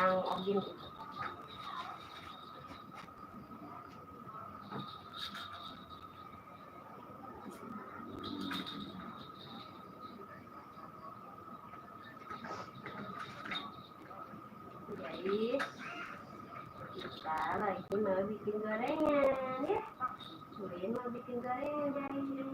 yang ogin gitu. Guys, kita lagi mau bikin gorengan ya. Bun mau bikin gorengan guys.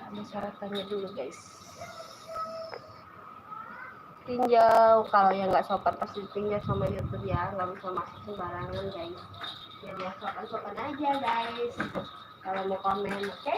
Ada syaratannya dulu guys. Tinjau, kalau yang nggak sopan pasti tinjau sama YouTube ya, nggak bisa masuk sembarangan guys. Jadi ya sopan-sopan aja guys. Kalau mau komen, oke?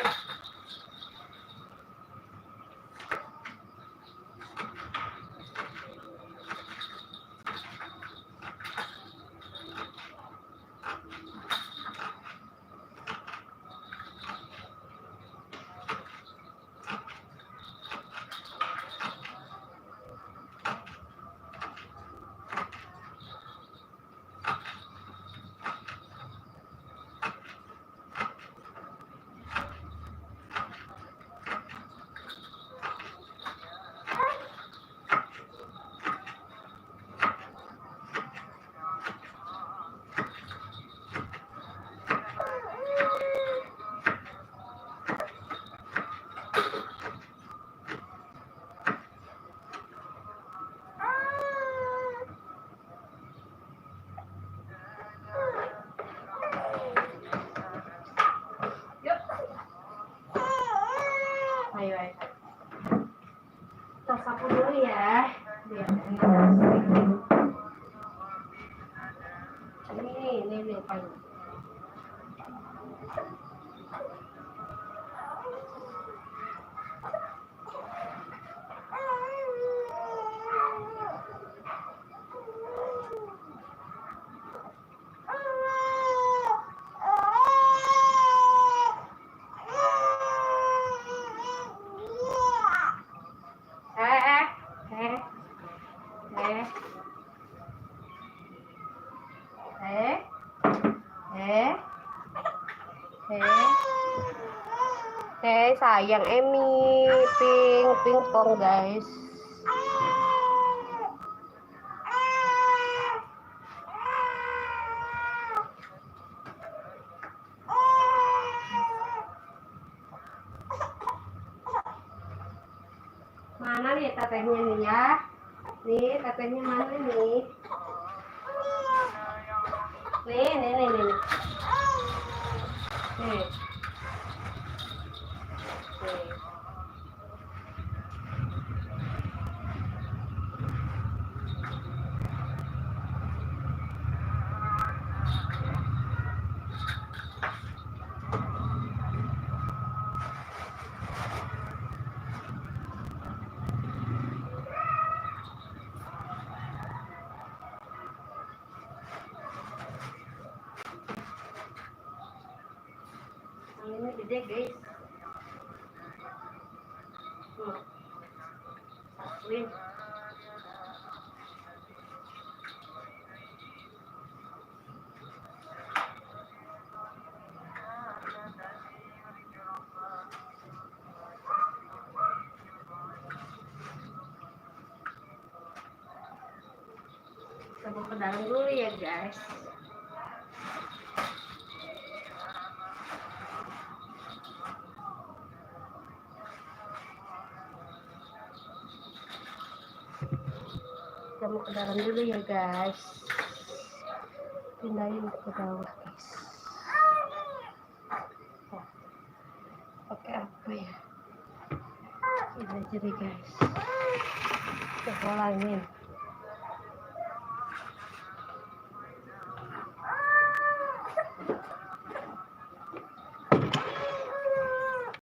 Ayo, kita sapu dulu ya. Ini paling. Sayang Emi, pingpong guys. Mana nih tetehnya nih ya? Nih tetehnya mana nih? Nih. Ini gede guys. Sapuin. Coba ke dalam dulu ya guys. Kita mau ke dalam dulu ya guys. Pindahin ke bawah guys. Pakai apa ya? Ini aja deh guys. Kita ulangin.